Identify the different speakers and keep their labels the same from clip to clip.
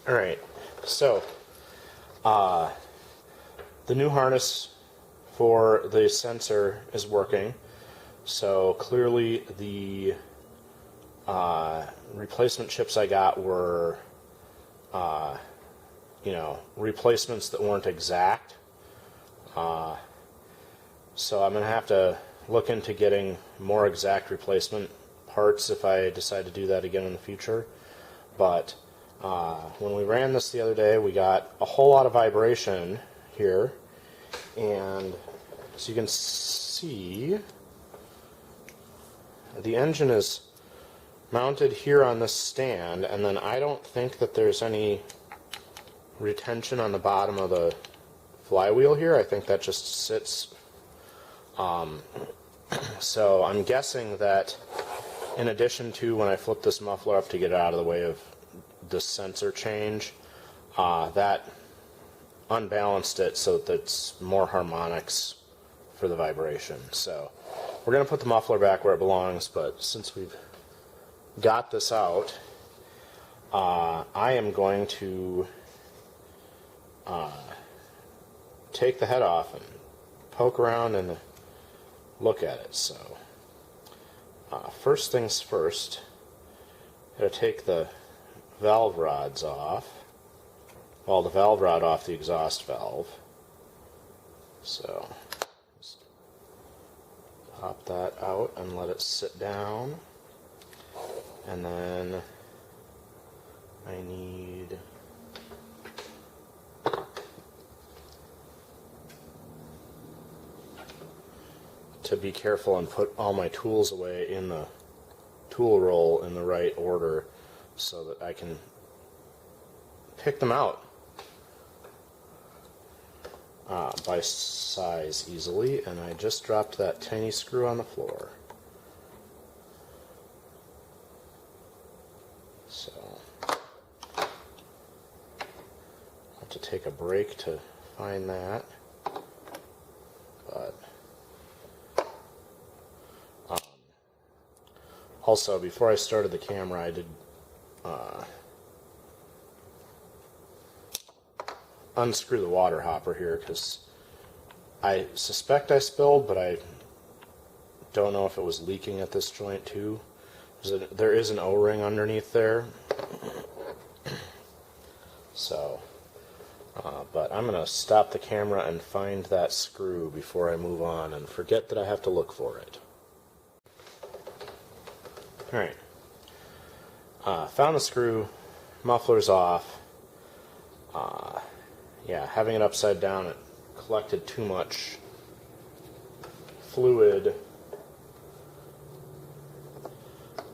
Speaker 1: Alright, so the new harness for the sensor is working. So clearly the replacement chips I got were replacements that weren't exact. So I'm going to have to look into getting more exact replacement parts if I decide to do that again in the future. But when we ran this the other day, we got a whole lot of vibration here, and as you can see, the engine is mounted here on this stand, and then I don't think that there's any retention on the bottom of the flywheel here. I think that just sits. So I'm guessing that in addition to when I flip this muffler up to get it out of the way of this sensor change, that unbalanced it so that it's more harmonics for the vibration. So we're going to put the muffler back where it belongs, but since we've got this out, I am going to take the head off and poke around and look at it. So first things first, I'm going to take the valve rods off. Well, the valve rod off the exhaust valve. So just pop that out and let it sit down. And then I need to be careful and put all my tools away in the tool roll in the right order so that I can pick them out by size easily. And I just dropped that tiny screw on the floor. So I'll have to take a break to find that. But also, before I started the camera, I did unscrew the water hopper here because I suspect I spilled, but I don't know if it was leaking at this joint too. There is an O-ring underneath there. So, but I'm going to stop the camera and find that screw before I move on and forget that I have to look for it. Alright, found the screw, muffler's off. Yeah, having it upside down, it collected too much fluid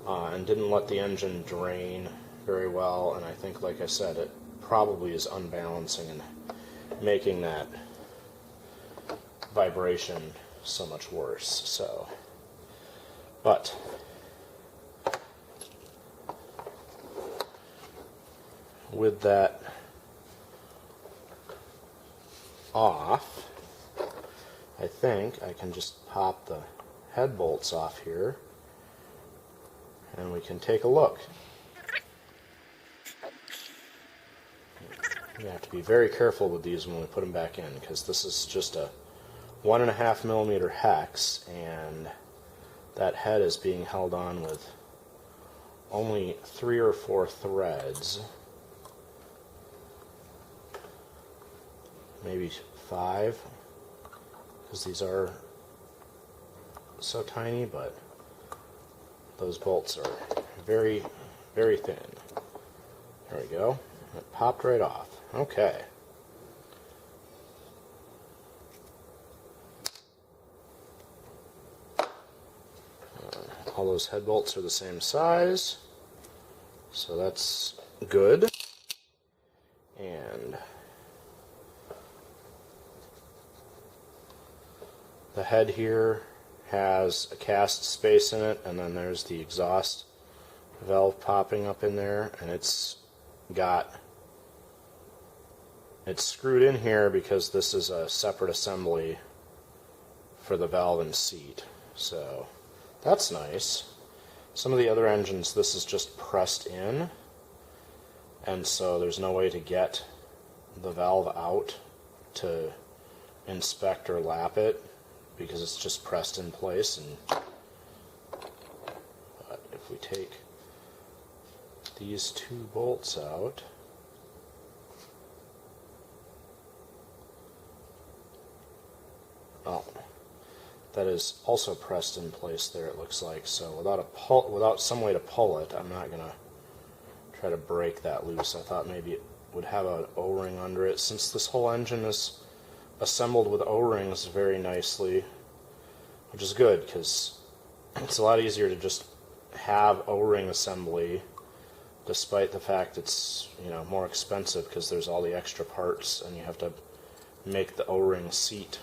Speaker 1: and didn't let the engine drain very well, and I think, like I said, it probably is unbalancing and making that vibration so much worse. So, but with that off, I think I can just pop the head bolts off here and we can take a look. You have to be very careful with these when we put them back in, because this is just a 1.5mm hex, and that head is being held on with only 3 or 4 threads. Maybe 5, because these are so tiny, but those bolts are very, very thin. There we go. It popped right off. Okay. All those head bolts are the same size, so that's good. And the head here has a cast space in it, and then there's the exhaust valve popping up in there, and it's screwed in here because this is a separate assembly for the valve and seat. So that's nice. Some of the other engines, this is just pressed in. and so there's no way to get the valve out to inspect or lap it because it's just pressed in place. And but if we take these two bolts out, oh, that is also pressed in place there, it looks like. So without some way to pull it, I'm not gonna try to break that loose. I thought maybe it would have an O-ring under it. Since this whole engine is assembled with O-rings very nicely, which is good because it's a lot easier to just have O-ring assembly, despite the fact it's, you know, more expensive because there's all the extra parts and you have to make the O-ring seat.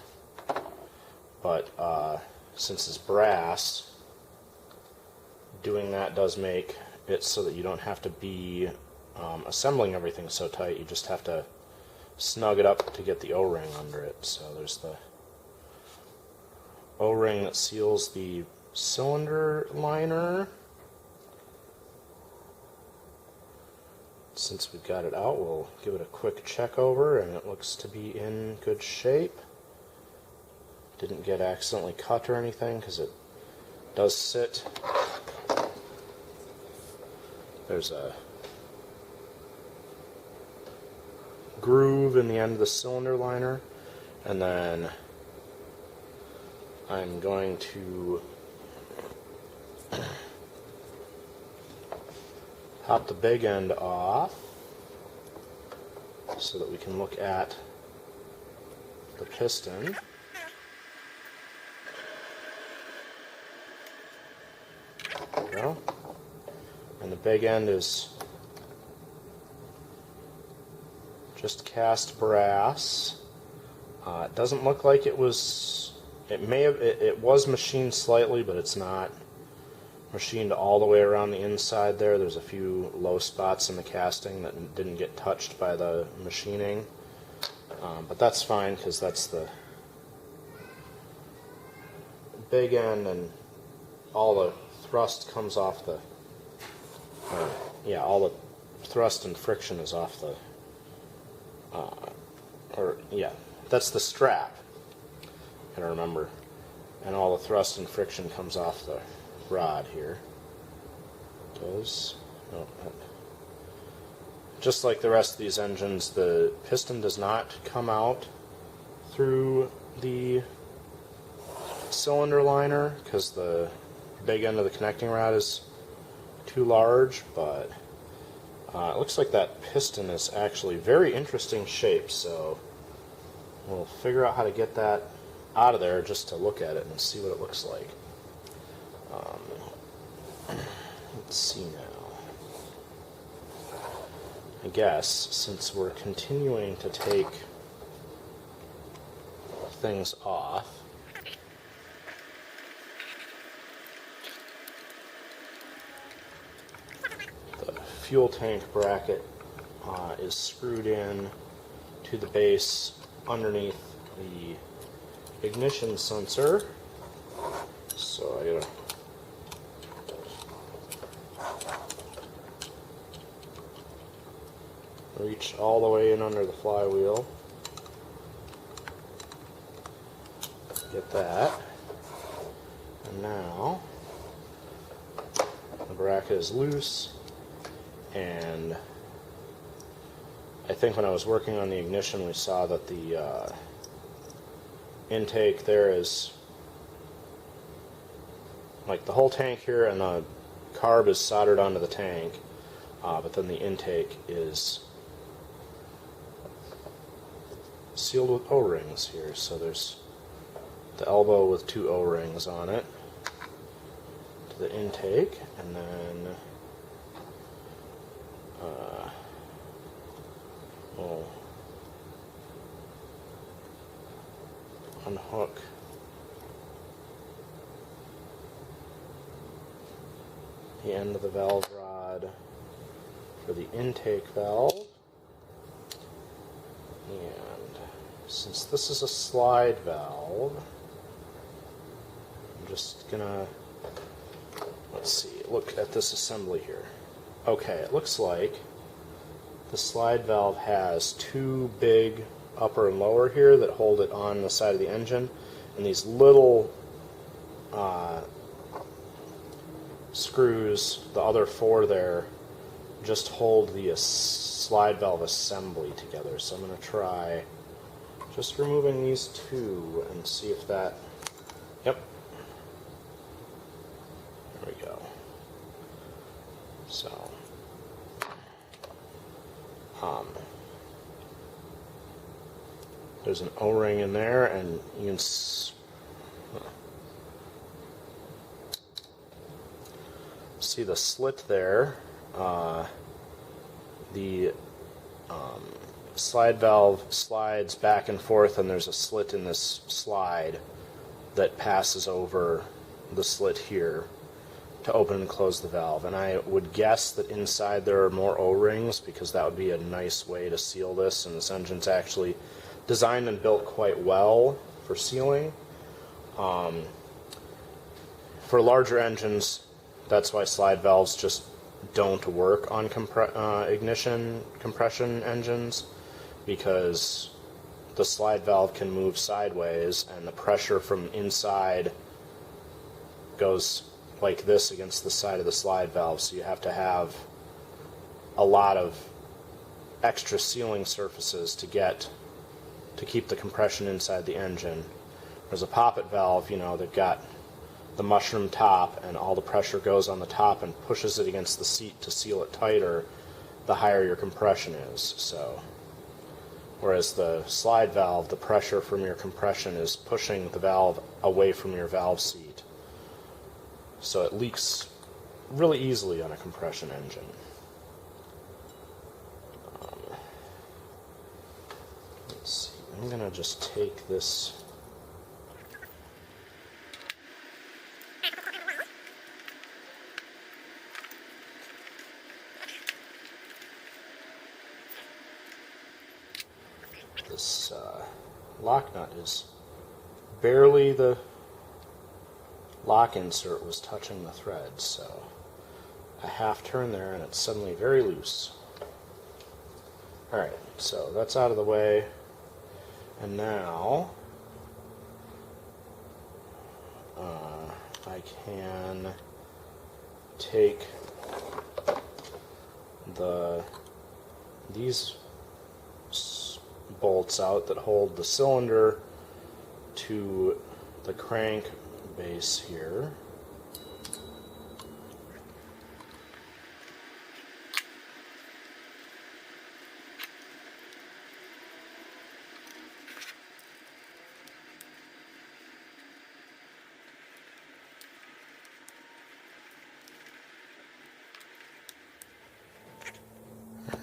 Speaker 1: But since it's brass, doing that does make it so that you don't have to be assembling everything so tight. You just have to snug it up to get the O-ring under it. So there's the O-ring that seals the cylinder liner. Since we've got it out, we'll give it a quick check over, and it looks to be in good shape. Didn't get accidentally cut or anything because it does sit. There's a groove in the end of the cylinder liner, and then I'm going to pop the big end off so that we can look at the piston. There we go. And the big end is just cast brass. It doesn't look like it was. It was machined slightly, but it's not machined all the way around the inside there. There's a few low spots in the casting that didn't get touched by the machining. But that's fine because that's the big end, and all the thrust comes off the. All the thrust and friction is off the. That's the strap. I gotta remember. And all the thrust and friction comes off the rod here. Just like the rest of these engines, the piston does not come out through the cylinder liner because the big end of the connecting rod is too large, but it looks like that piston is actually very interesting shape, so we'll figure out how to get that out of there just to look at it and see what it looks like. Let's see now. I guess since we're continuing to take things off, the fuel tank bracket is screwed in to the base underneath the ignition sensor. So I gotta reach all the way in under the flywheel. Get that. And now the bracket is loose, and I think when I was working on the ignition we saw that the intake there is like the whole tank here, and the carb is soldered onto the tank, but then the intake is sealed with O-rings here. So there's the elbow with two O-rings on it to the intake, and then we'll unhook the end of the valve rod for the intake valve. And since this is a slide valve, I'm just gonna, let's see, look at this assembly here. Okay, it looks like the slide valve has two big upper and lower here that hold it on the side of the engine, and these little screws, the other four there, just hold the slide valve assembly together. So I'm going to try just removing these two and see if that, yep, there we go. So, there's an O-ring in there, and you can see the slit there. The slide valve slides back and forth, and there's a slit in this slide that passes over the slit here to open and close the valve. And I would guess that inside there are more O-rings, because that would be a nice way to seal this, and this engine's actually designed and built quite well for sealing. For larger engines, that's why slide valves just don't work on ignition compression engines, because the slide valve can move sideways and the pressure from inside goes like this against the side of the slide valve, so you have to have a lot of extra sealing surfaces to keep the compression inside the engine. Whereas a poppet valve, you know, they've got the mushroom top, and all the pressure goes on the top and pushes it against the seat to seal it tighter, the higher your compression is. So, whereas the slide valve, the pressure from your compression is pushing the valve away from your valve seat. So it leaks really easily on a compression engine. Let's see, I'm going to just take this lock nut is barely, the lock insert was touching the thread, so a half turn there and it's suddenly very loose. Alright, so that's out of the way, and now I can take these bolts out that hold the cylinder to the crank base here.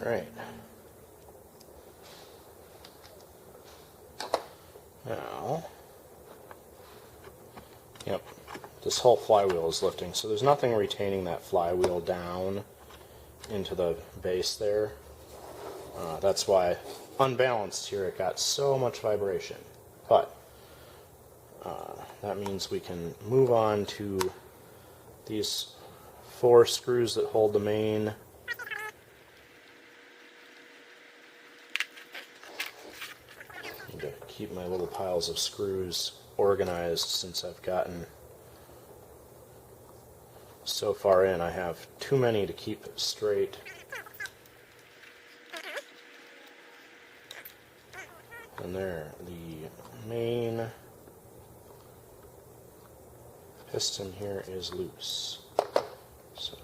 Speaker 1: All right. Now, yep, this whole flywheel is lifting, so there's nothing retaining that flywheel down into the base there. That's why, unbalanced here, it got so much vibration. But that means we can move on to these 4 screws that hold the main to keep my little piles of screws organized, since I've gotten so far in. I have too many to keep straight. And there, the main piston here is loose. So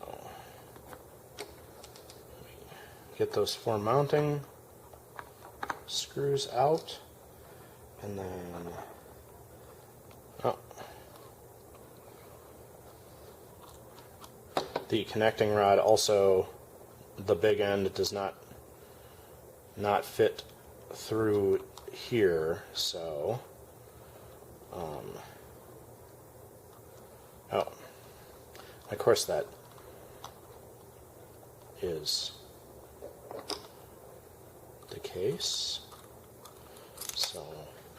Speaker 1: get those 4 mounting screws out, and then the connecting rod also, the big end does not fit through here, so of course that is the case. So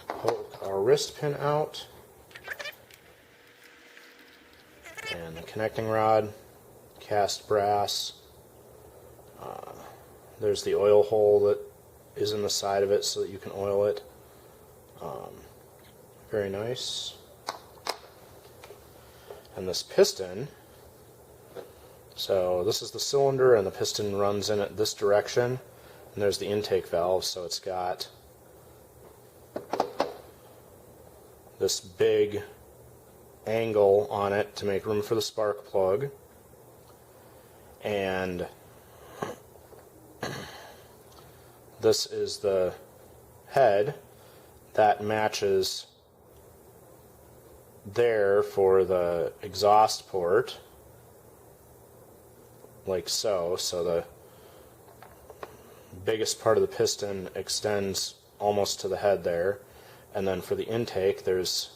Speaker 1: poke our wrist pin out, and the connecting rod, cast brass, there's the oil hole that is in the side of it so that you can oil it. Very nice. And this piston, so this is the cylinder and the piston runs in it this direction, and there's the intake valve, so it's got this big angle on it to make room for the spark plug, and this is the head that matches there for the exhaust port, like so. So the biggest part of the piston extends almost to the head there, and then for the intake there's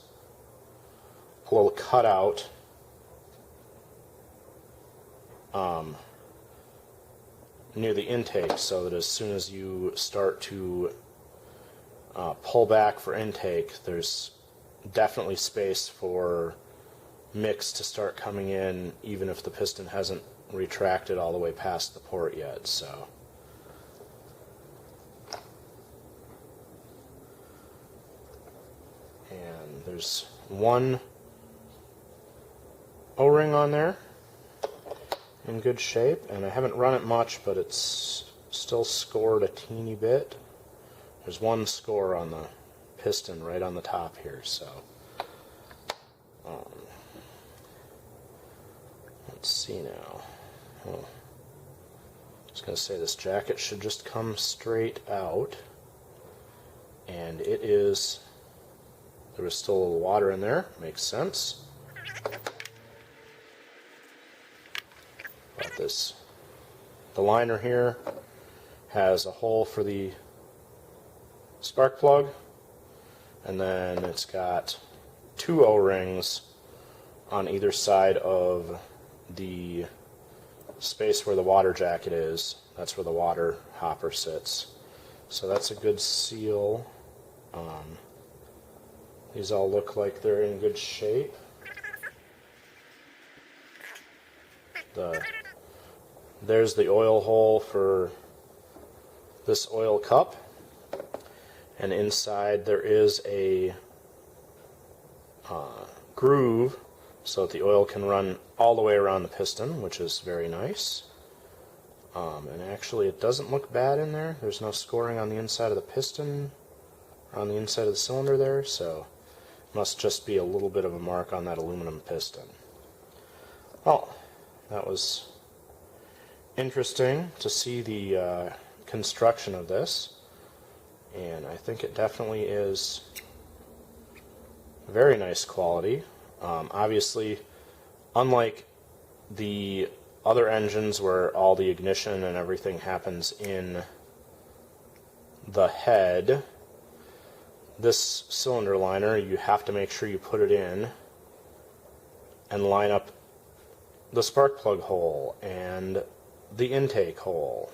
Speaker 1: a little cutout near the intake, so that as soon as you start to pull back for intake, there's definitely space for mix to start coming in, even if the piston hasn't retracted all the way past the port yet. So and there's one O-ring on there in good shape, and I haven't run it much, but it's still scored a teeny bit. There's one score on the piston right on the top here, so let's see now. I was going to say this jacket should just come straight out, and it is. There was still a little water in there, makes sense. But the liner here has a hole for the spark plug, and then it's got two O-rings on either side of the space where the water jacket is. That's where the water hopper sits. So that's a good seal. These all look like they're in good shape. There's the oil hole for this oil cup, and inside there is a groove so that the oil can run all the way around the piston, which is very nice. And actually it doesn't look bad in there. There's no scoring on the inside of the piston or on the inside of the cylinder there, so it must just be a little bit of a mark on that aluminum piston. Well, that was interesting to see the construction of this, and I think it definitely is very nice quality. Obviously, unlike the other engines where all the ignition and everything happens in the head, this cylinder liner, you have to make sure you put it in and line up the spark plug hole and the intake hole.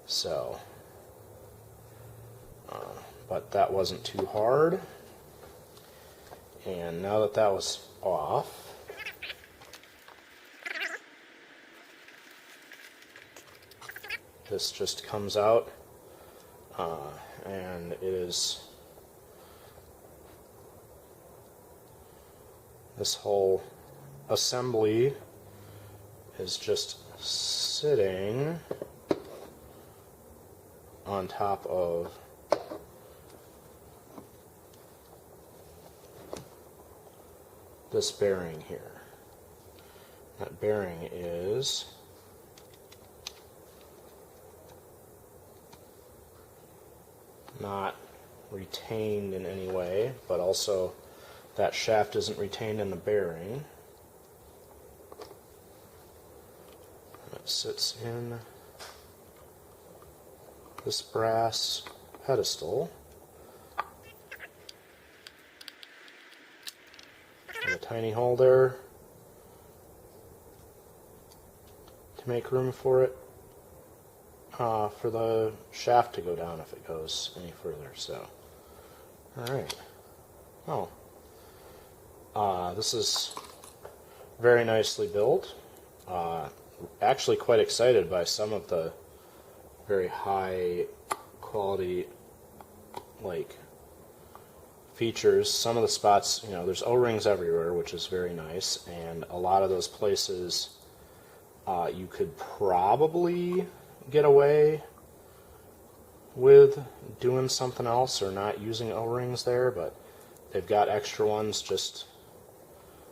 Speaker 1: So, but that wasn't too hard. And now that that was off, this just comes out, and it is this whole assembly is just sitting on top of this bearing here. That bearing is not retained in any way, but also that shaft isn't retained in the bearing. It sits in this brass pedestal. And a tiny hole there to make room for it, for the shaft to go down if it goes any further. So, alright. This is very nicely built. Actually quite excited by some of the very high quality features. Some of the spots, there's O-rings everywhere, which is very nice, and a lot of those places you could probably get away with doing something else or not using O-rings there, but they've got extra ones just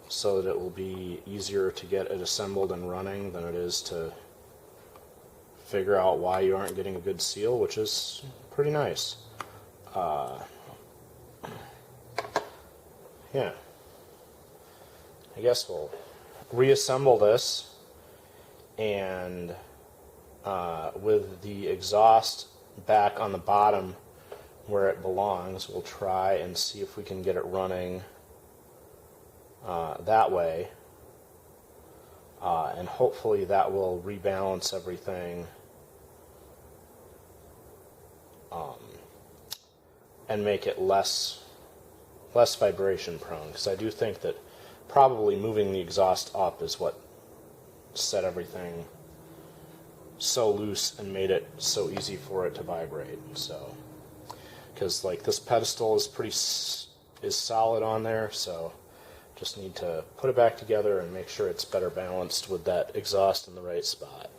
Speaker 1: so that it will be easier to get it assembled and running than it is to figure out why you aren't getting a good seal, which is pretty nice. Yeah, I guess we'll reassemble this, and with the exhaust back on the bottom where it belongs, we'll try and see if we can get it running that way, and hopefully that will rebalance everything and make it less vibration prone, because I do think that probably moving the exhaust up is what set everything so loose and made it so easy for it to vibrate. So, because this pedestal is solid on there, so just need to put it back together and make sure it's better balanced with that exhaust in the right spot.